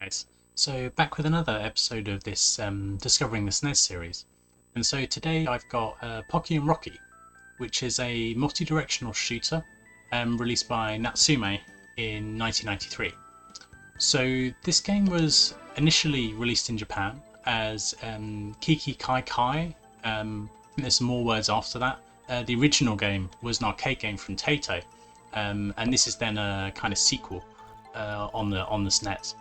Guys, so back with another episode of this Discovering the SNES series. And so today I've got Pocky and Rocky, which is a multi-directional shooter released by Natsume in 1993. So this game was initially released in Japan as Kiki Kaikai. I think there's some more words after that. The original game was an arcade game from Taito, and this is then a kind of sequel on the SNES.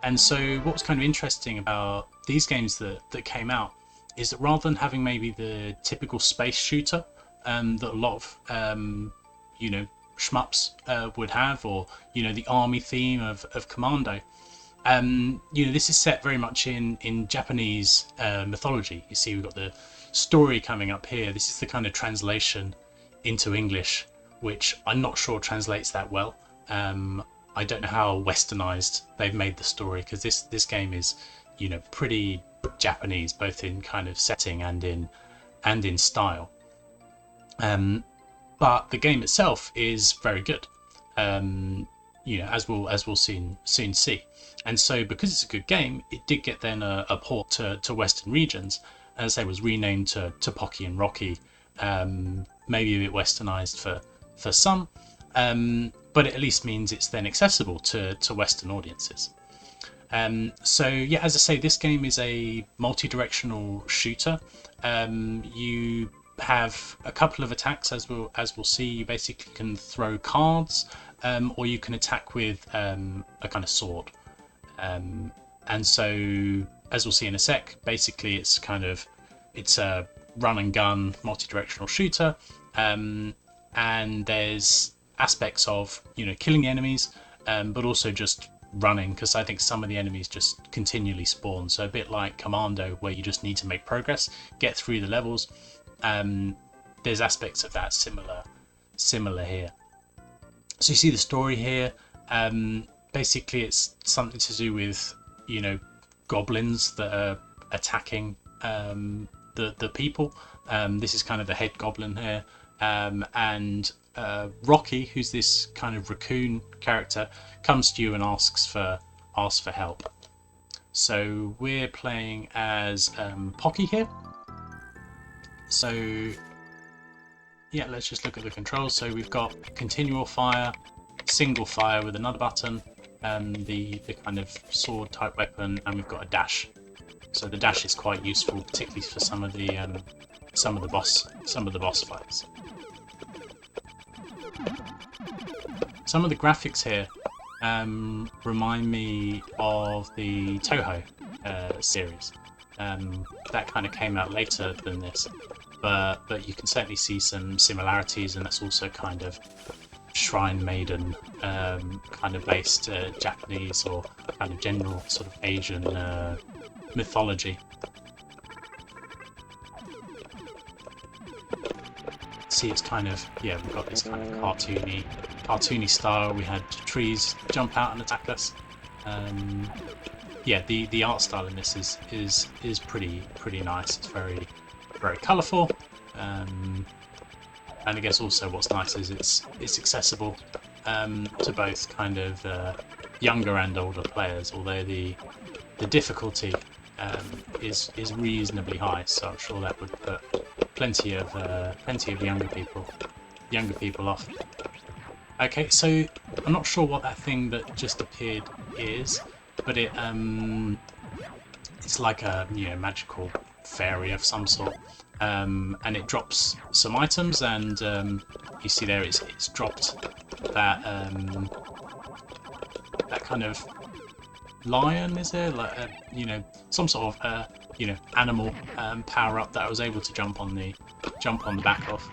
And so what's kind of interesting about these games that came out is that rather than having maybe the typical space shooter that a lot of shmups would have, or the army theme of Commando, this is set very much in Japanese mythology. You see we've got the story coming up here. This is the kind of translation into English, which I'm not sure translates that well. I don't know how westernized they've made the story, because this game is pretty Japanese, both in kind of setting and in style. But the game itself is very good, as we'll soon see. And so because it's a good game, it did get then a port to Western regions. As I say, was renamed to Pocky and Rocky, maybe a bit westernized for some. But it at least means it's then accessible to Western audiences. So yeah, as I say, this game is a multi-directional shooter. You have a couple of attacks, as we'll see. You basically can throw cards, or you can attack with a kind of sword. And so, as we'll see in a sec, basically it's a run and gun multi-directional shooter, and there's aspects of killing the enemies, but also just running, because I think some of the enemies just continually spawn, so a bit like Commando, where you just need to make progress, get through the levels. There's aspects of that similar here. So you see the story here. Basically it's something to do with goblins that are attacking the people. This is kind of the head goblin here, and Rocky, who's this kind of raccoon character, comes to you and asks for help. So we're playing as Pocky here. So yeah, let's just look at the controls. So we've got continual fire, single fire with another button, the kind of sword type weapon, and we've got a dash. So the dash is quite useful, particularly for some of the boss fights. Some of the graphics here remind me of the Toho series. That kind of came out later than this, but you can certainly see some similarities, and that's also kind of Shrine Maiden kind of based Japanese or kind of general sort of Asian mythology. See, it's kind of, we've got this kind of cartoony style. We had trees jump out and attack us. The art style in this is pretty nice. It's very colourful, and I guess also what's nice is it's accessible to both kind of younger and older players. Although the difficulty is reasonably high, so I'm sure that would put plenty of younger people off. Okay, so I'm not sure what that thing that just appeared is, but it's like a magical fairy of some sort, and it drops some items, and you see there it's dropped that that kind of lion, is there, like some sort of animal power up that I was able to jump on the back of.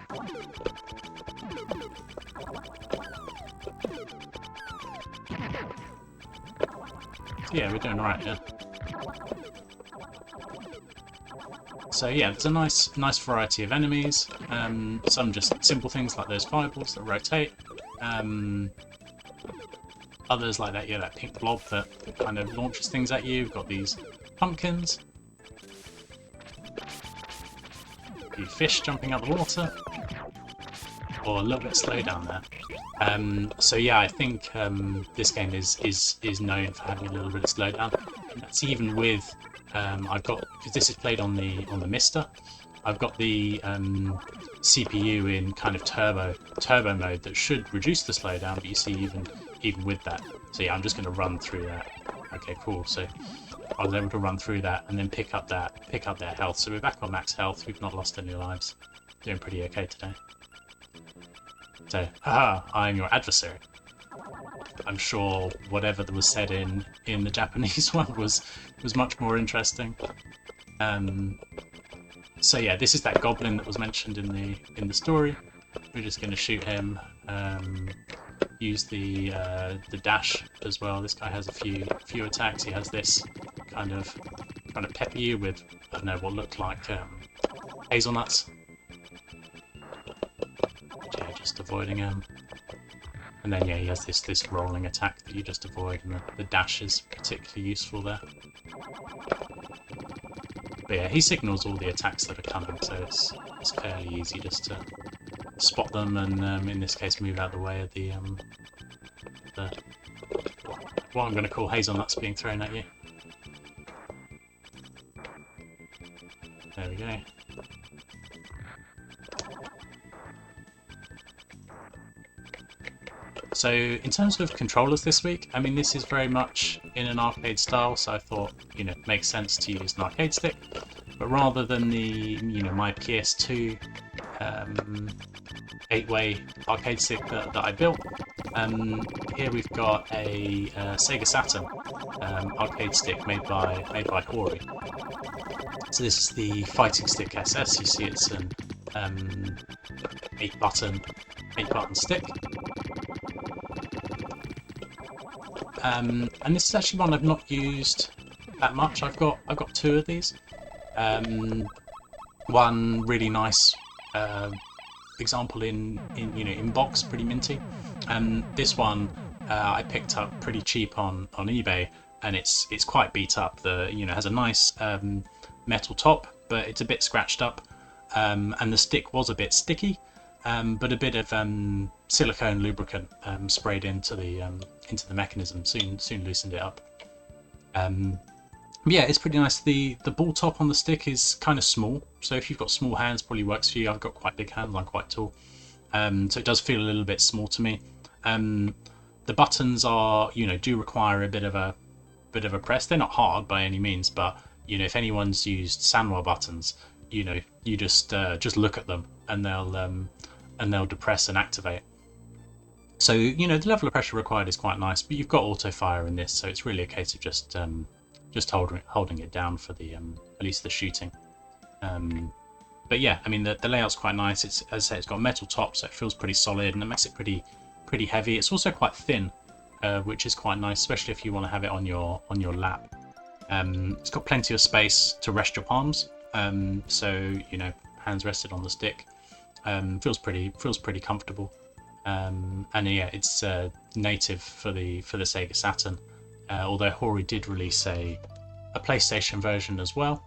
Yeah, we're doing alright, yeah. So yeah, there's a nice variety of enemies. Some just simple things like those fireballs that rotate. Others like that pink blob that kind of launches things at you. We've got these pumpkins. A few fish jumping out the water. or a little bit slow down there. So yeah, I think this game is known for having a little bit of slowdown. And that's even with I've got, because this is played on the Mister. I've got the CPU in kind of turbo mode that should reduce the slowdown, but you see even with that. So yeah, I'm just going to run through that. Okay, cool. So I was able to run through that and then pick up their health. So we're back on max health. We've not lost any lives. Doing pretty okay today. So, haha, I'm your adversary. I'm sure whatever that was said in the Japanese one was much more interesting. So yeah, this is that goblin that was mentioned in the story. We're just going to shoot him. Use the dash as well. This guy has a few attacks. He has this kind of trying to pepper you with, I don't know, what looked like hazelnuts. Yeah, just avoiding him. And then yeah, he has this rolling attack that you just avoid, and the dash is particularly useful there. But yeah, he signals all the attacks that are coming, so it's fairly easy just to spot them, and in this case move out of the way of the what I'm going to call hazelnuts being thrown at you. There we go. So in terms of controllers this week, I mean, this is very much in an arcade style, so I thought, you know, it makes sense to use an arcade stick. But rather than the, you know, my PS2 8-way arcade stick that I built, here we've got a Sega Saturn arcade stick made by Hori. So this is the Fighting Stick SS. You see it's an 8-button stick. And this is actually one I've not used that much. I've got two of these. One really nice example in box, pretty minty. This one I picked up pretty cheap on eBay, and it's quite beat up. Has a nice metal top, but it's a bit scratched up, and the stick was a bit sticky. But a bit of silicone lubricant sprayed into the mechanism soon loosened it up. Yeah, it's pretty nice. The ball top on the stick is kind of small, so if you've got small hands, probably works for you. I've got quite big hands. I'm quite tall, so it does feel a little bit small to me. The buttons are, do require a bit of a press. They're not hard by any means, but if anyone's used Sanwa buttons, you just look at them and they'll depress and activate. So the level of pressure required is quite nice, but you've got auto fire in this, so it's really a case of just holding it down for the at least the shooting. But yeah, I mean the layout's quite nice. It's, as I say, it's got a metal top, so it feels pretty solid, and it makes it pretty heavy. It's also quite thin, which is quite nice, especially if you want to have it on your lap. It's got plenty of space to rest your palms, so hands rested on the stick. Feels pretty comfortable, and yeah, it's native for the Sega Saturn. Although Hori did release a PlayStation version as well,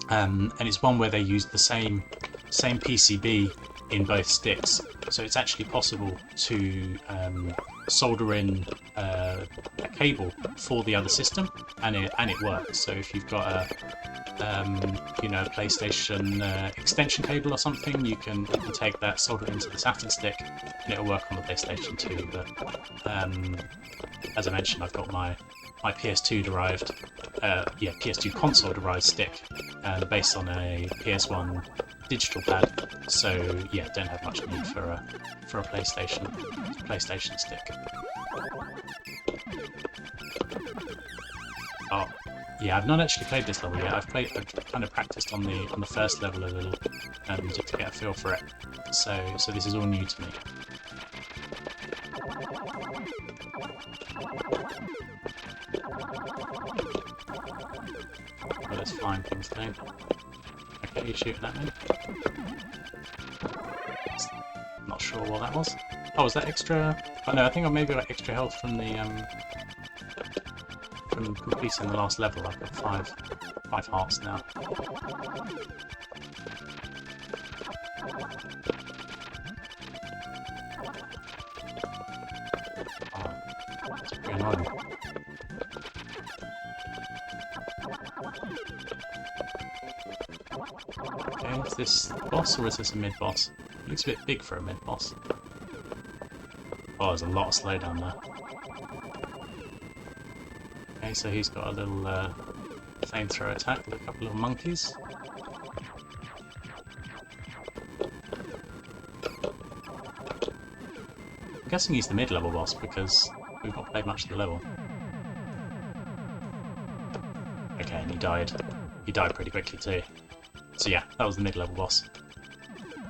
and it's one where they used the same PCB in both sticks, so it's actually possible to solder in a cable for the other system, and it works. So if you've got a PlayStation extension cable or something, you can take that, solder it into the Saturn stick, and it'll work on the PlayStation 2. But as I mentioned, I've got my PS2 derived, PS2 console derived stick, based on a PS1 digital pad. So yeah, don't have much need for a PlayStation stick. Oh. Yeah, I've not actually played this level yet. I've kind of practiced on the first level a little, just to get a feel for it. So this is all new to me. Well, let's find things down. Okay, you're shooting at me. Not sure what that was. Oh, was that extra? Oh no, I think I maybe got extra health from the from completing the last level. I've got five hearts now. Oh, that's pretty annoying. Okay, is this the boss or is this a mid-boss? It looks a bit big for a mid-boss. Oh, there's a lot of slowdown there. Okay, so he's got a little flamethrower attack with a couple of monkeys. I'm guessing he's the mid-level boss because we've not played much of the level. Okay, and he died. He died pretty quickly too. So yeah, that was the mid-level boss.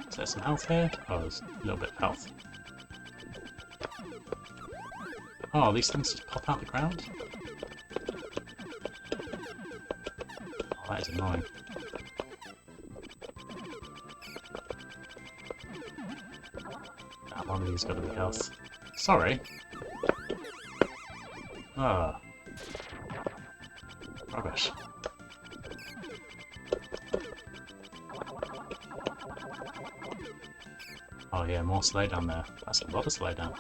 So there's some health here. Oh, there's a little bit of health. Oh, these things just pop out the ground? Oh, that is annoying. One of these got to be health. Sorry. Ah. Rubbish. Oh yeah, more slowdown there. That's a lot of slowdown.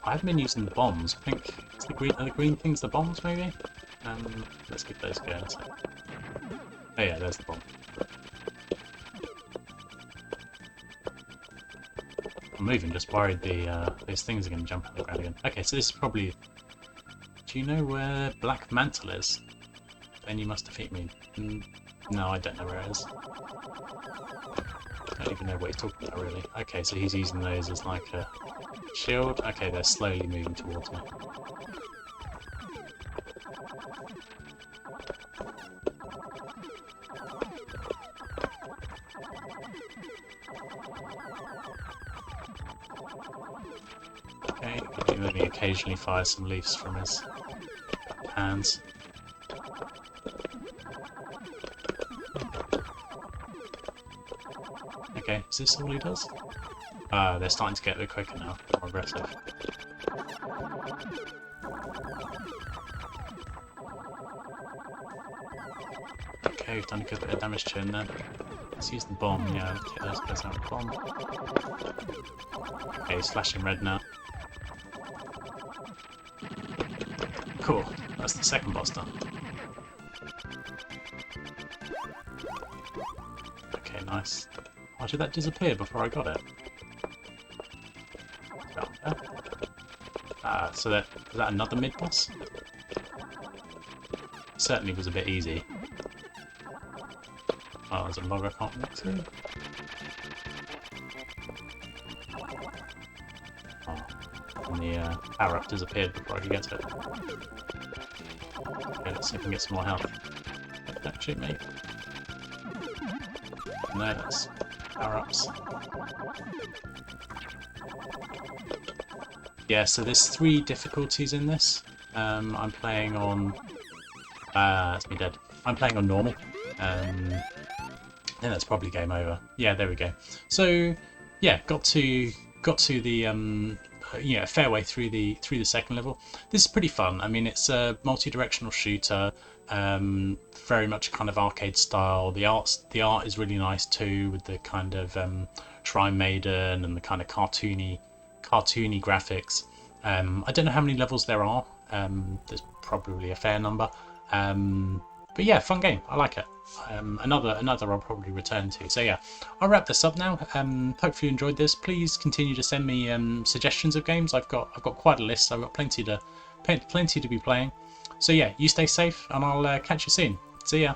I haven't been using the bombs. I think it's the green. Are the green things the bombs, maybe? Let's give those a go in a sec. Oh yeah, there's the bomb. I'm moving, just worried these things are going to jump on the ground again. Okay, so this is probably... Do you know where Black Mantle is? Then you must defeat me. No, I don't know where it is. I don't even know what he's talking about, really. Okay, so he's using those as like a shield. Okay, they're slowly moving towards me. Okay, maybe occasionally fire some leaves from his hands. Okay, is this all he does? They're starting to get a bit quicker now, more aggressive. Okay, we've done a good bit of damage to him then. Let's use the bomb, yeah, let's take those guys out with the bomb. Okay, he's flashing red now. Cool, that's the second boss done. Okay, nice. Why did that disappear before I got it? So was that another mid-boss? Certainly was a bit easy. Oh, there's a log I can't walk through. Oh, and the power-up disappeared before I could get to it. Okay, let's see if we can get some more health. Don't shoot me. No, that's power-ups. Yeah, so there's 3 difficulties in this. I'm playing on... that's me dead. I'm playing on normal. I think that's probably game over. Yeah, there we go. So, yeah, got to the a fair way through the second level. This is pretty fun. I mean, it's a multi-directional shooter, very much kind of arcade style. The art is really nice too, with the kind of Shrine Maiden and the kind of cartoony graphics. I don't know how many levels there are. There's probably a fair number. But yeah, fun game. I like it. Another I'll probably return to. So yeah, I'll wrap this up now. Hopefully you enjoyed this. Please continue to send me suggestions of games. I've got quite a list. I've got plenty to be playing. So yeah, you stay safe, and I'll catch you soon. See ya.